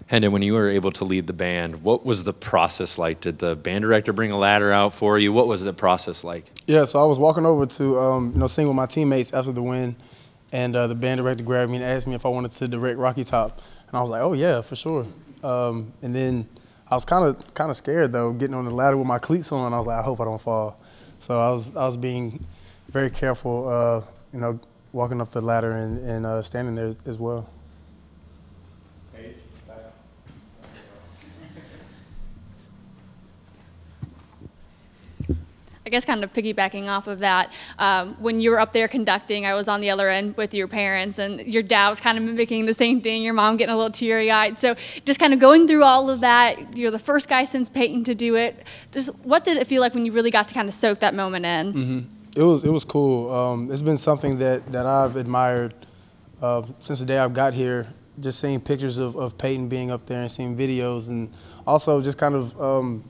Hendon, when you were able to lead the band, what was the process like? Did the band director bring a ladder out for you? What was the process like? Yeah, so I was walking over to sing with my teammates after the win, and the band director grabbed me and asked me if I wanted to direct Rocky Top, and I was like, oh yeah, for sure. And then I was kind of scared though, getting on the ladder with my cleats on. I was like, I hope I don't fall. So I was being very careful, walking up the ladder and standing there as well. I guess kind of piggybacking off of that, when you were up there conducting, I was on the other end with your parents, and your dad was kind of mimicking the same thing, your mom getting a little teary-eyed. So just kind of going through all of that, you're the first guy since Peyton to do it. Just what did it feel like when you really got to kind of soak that moment in? Mm-hmm. It was cool. It's been something that I've admired since the day I've got here, just seeing pictures of Peyton being up there and seeing videos, and also just kind of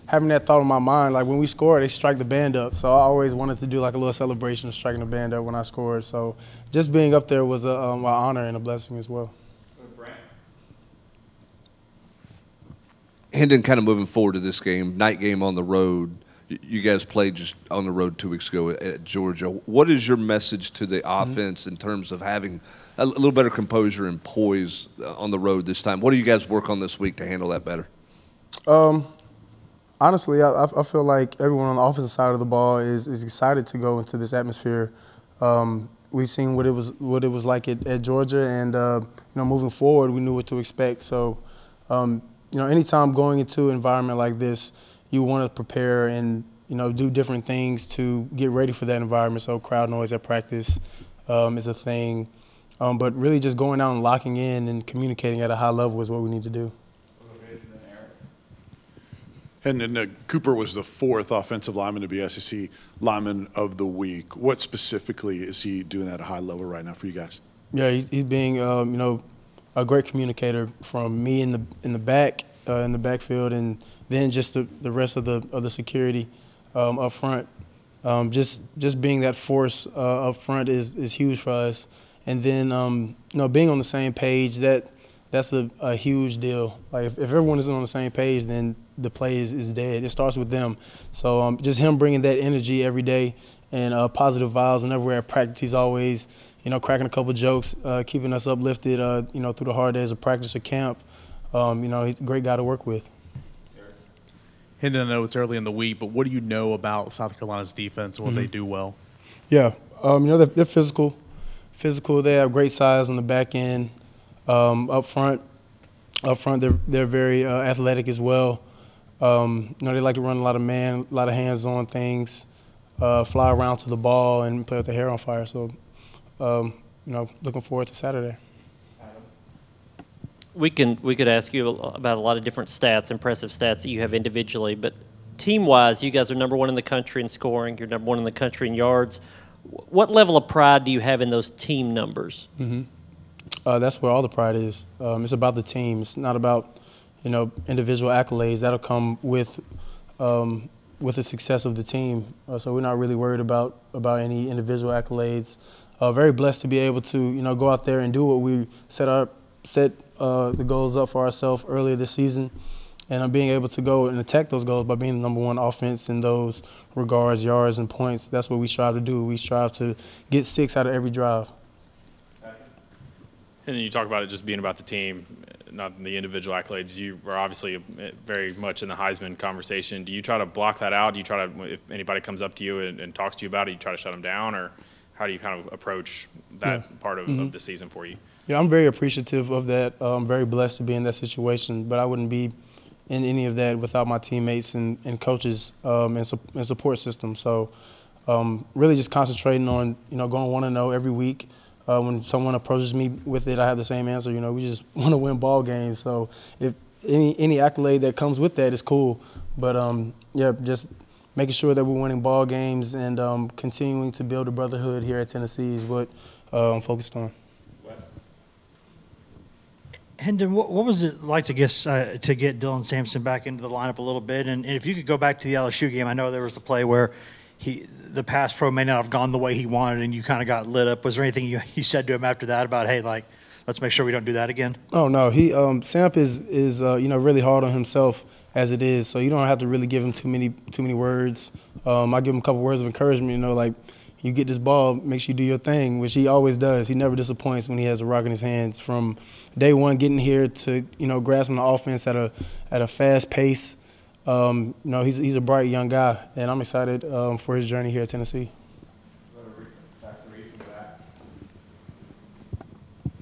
having that thought in my mind, like when we scored, they strike the band up. So I always wanted to do like a little celebration of striking the band up when I scored. So just being up there was an honor and a blessing as well. Hendon, kind of moving forward to this game, night game on the road. You guys played just on the road 2 weeks ago at Georgia. What is your message to the offense in terms of having a little better composure and poise on the road this time? What do you guys work on this week to handle that better? Honestly, I feel like everyone on the offensive side of the ball is excited to go into this atmosphere. We've seen what it was like at Georgia, and moving forward, we knew what to expect. So, anytime going into an environment like this, you want to prepare and do different things to get ready for that environment. So, crowd noise at practice is a thing, but really just going out and locking in and communicating at a high level is what we need to do. And Cooper was the 4th offensive lineman to be SEC Lineman of the Week. What specifically is he doing at a high level right now for you guys? Yeah, he's being a great communicator from me in the backfield, and then just the rest of the security up front. Just being that force up front is huge for us, and then being on the same page, that's a huge deal. Like if everyone isn't on the same page, then the play is dead. It starts with them. So just him bringing that energy every day and positive vibes whenever we're at practice. He's always, cracking a couple jokes, keeping us uplifted, through the hard days of practice or camp. He's a great guy to work with. Hendon, I know it's early in the week, but what do you know about South Carolina's defense and what they do well? Yeah, they're physical. They have great size on the back end. Up front, they're very athletic as well. They like to run a lot of man, a lot of hands-on things, fly around to the ball and play with the hair on fire. So, looking forward to Saturday. We could ask you about a lot of different stats, impressive stats that you have individually, but team-wise, you guys are number 1 in the country in scoring. You're number 1 in the country in yards. What level of pride do you have in those team numbers? Mm-hmm. That's where all the pride is. It's about the team. It's not about individual accolades. That'll come with the success of the team. So we're not really worried about any individual accolades. Very blessed to be able to go out there and do what we set the goals up for ourselves earlier this season, and being able to go and attack those goals by being the number 1 offense in those regards, yards and points. That's what we strive to do. We strive to get 6 out of every drive. And then you talk about it just being about the team, not the individual accolades. You are obviously very much in the Heisman conversation. Do you try to block that out? Do you try to, if anybody comes up to you and talks to you about it, you try to shut them down? Or how do you kind of approach that part of the season for you? Yeah, I'm very appreciative of that. I'm very blessed to be in that situation, but I wouldn't be in any of that without my teammates and coaches and support system. So really just concentrating on, going 1-0 every week. When someone approaches me with it, I have the same answer. We just want to win ball games. So if any accolade that comes with that is cool. But, just making sure that we're winning ball games and continuing to build a brotherhood here at Tennessee is what I'm focused on. Hendon, what was it like to get Dylan Sampson back into the lineup a little bit? And if you could go back to the LSU game, I know there was a play where the pass pro may not have gone the way he wanted and you kind of got lit up. Was there anything you said to him after that about, hey, like, let's make sure we don't do that again? Oh no, he Samp is really hard on himself as it is, so you don't have to really give him too many words. I give him a couple words of encouragement, like you get this ball, make sure you do your thing, which he always does. He never disappoints when he has a rock in his hands. From day one, getting here to grasping the offense at a fast pace. He's a bright young guy, and I'm excited for his journey here at Tennessee.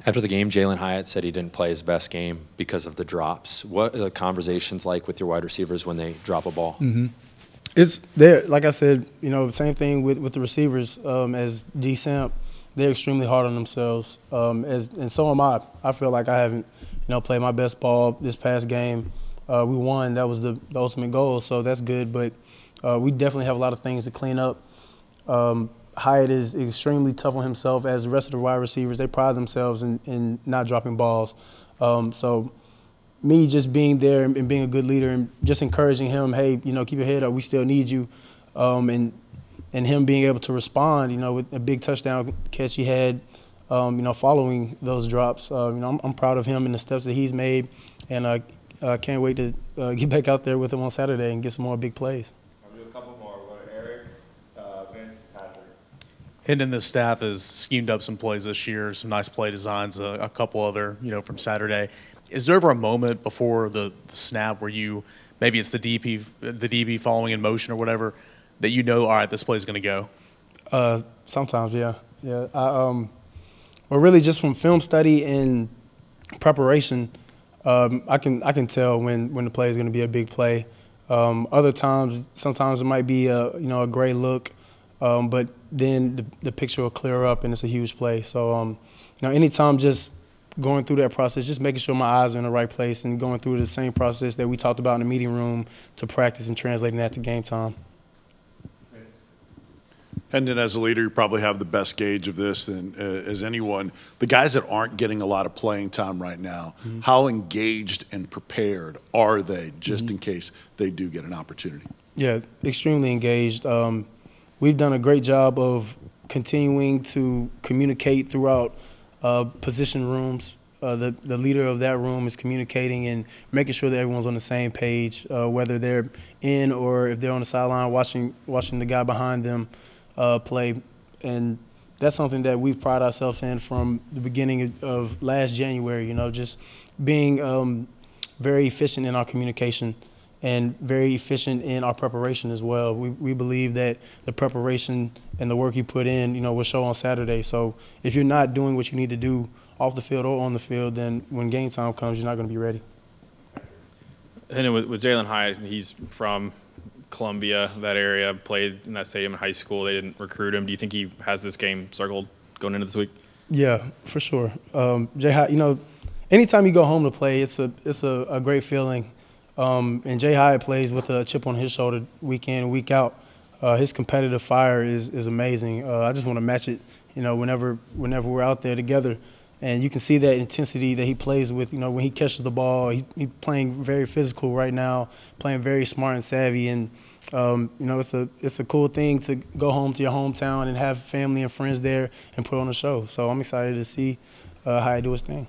After the game, Jalen Hyatt said he didn't play his best game because of the drops. What are the conversations like with your wide receivers when they drop a ball? Mm-hmm. It's there, like I said, same thing with the receivers. As D Samp, they're extremely hard on themselves, and so am I. I feel like I haven't, played my best ball this past game. We won. That was the ultimate goal, so that's good. But we definitely have a lot of things to clean up. Hyatt is extremely tough on himself, as the rest of the wide receivers. They pride themselves in not dropping balls. So me just being there and being a good leader and just encouraging him, hey, keep your head up. We still need you. And him being able to respond, with a big touchdown catch he had, following those drops. I'm proud of him and the steps that he's made, and I can't wait to get back out there with him on Saturday and get some more big plays. I'll do a couple more. We'll go to Eric, Vince, Patrick. Hendon, this staff has schemed up some plays this year, some nice play designs, a couple other, from Saturday. Is there ever a moment before the snap where maybe it's the DB following in motion or whatever, that all right, this play is going to go? Sometimes, yeah. Well, really just from film study and preparation, I can tell when the play is going to be a big play. Other times, sometimes it might be a gray look, but then the picture will clear up and it's a huge play. So anytime just going through that process, just making sure my eyes are in the right place and going through the same process that we talked about in the meeting room to practice and translating that to game time. Hendon, as a leader, you probably have the best gauge of this as anyone. The guys that aren't getting a lot of playing time right now, mm-hmm. how engaged and prepared are they just mm-hmm. in case they do get an opportunity? Yeah, extremely engaged. We've done a great job of continuing to communicate throughout position rooms. The leader of that room is communicating and making sure that everyone's on the same page, whether they're in or if they're on the sideline watching the guy behind them play. And that's something that we've prided ourselves in from the beginning of last January, just being very efficient in our communication and very efficient in our preparation as well. We believe that the preparation and the work you put in, will show on Saturday. So if you're not doing what you need to do off the field or on the field, then when game time comes, you're not going to be ready. And with Jalen Hyatt, he's from Columbia, that area, played in that stadium in high school. They didn't recruit him. Do you think he has this game circled going into this week? Yeah, for sure. Jay Hyatt, anytime you go home to play, it's a great feeling. And Jay Hyatt plays with a chip on his shoulder week in and week out. His competitive fire is amazing. I just want to match it, whenever we're out there together. And you can see that intensity that he plays with, when he catches the ball. He's playing very physical right now, playing very smart and savvy. And, it's a cool thing to go home to your hometown and have family and friends there and put on a show. So I'm excited to see Hyatt do his thing.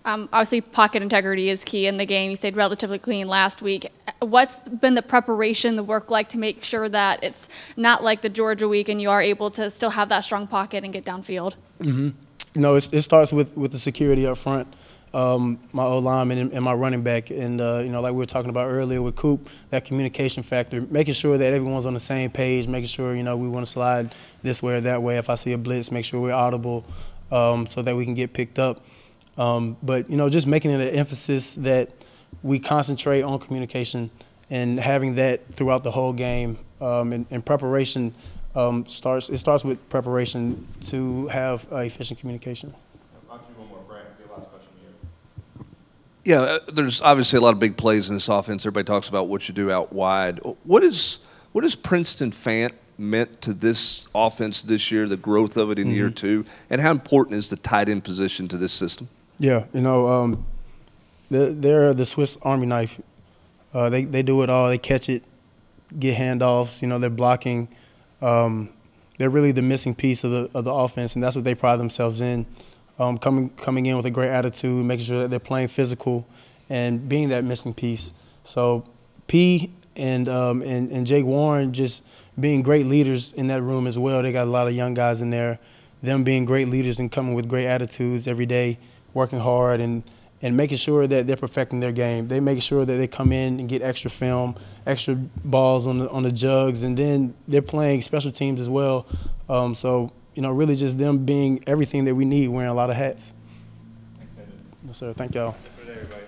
Obviously, pocket integrity is key in the game. You stayed relatively clean last week. What's been the preparation, the work like to make sure that it's not like the Georgia week and you are able to still have that strong pocket and get downfield? Mm-hmm. It starts with the security up front, my O-lineman and my running back. And, like we were talking about earlier with Coop, that communication factor, making sure that everyone's on the same page, making sure, we want to slide this way or that way. If I see a blitz, make sure we're audible so that we can get picked up. But, just making it an emphasis that we concentrate on communication and having that throughout the whole game and preparation. It starts with preparation to have efficient communication. I'll do one more, Brent. Your last question here. Yeah, there's obviously a lot of big plays in this offense. Everybody talks about what you do out wide. What is Princeton Fant meant to this offense this year, the growth of it in year two, and how important is the tight end position to this system? Yeah, they're the Swiss Army knife. They do it all. They catch it, get handoffs. They're blocking. They're really the missing piece of the offense, and that's what they pride themselves in. coming in with a great attitude, making sure that they're playing physical, and being that missing piece. So P and Jake Warren just being great leaders in that room as well. They got a lot of young guys in there. Them being great leaders and coming with great attitudes every day, working hard and making sure that they're perfecting their game. They make sure that they come in and get extra film, extra balls on the jugs, and then they're playing special teams as well. So, really just them being everything that we need, wearing a lot of hats. Thanks, Hendon. Yes, sir. Thank y'all. That's it for everybody.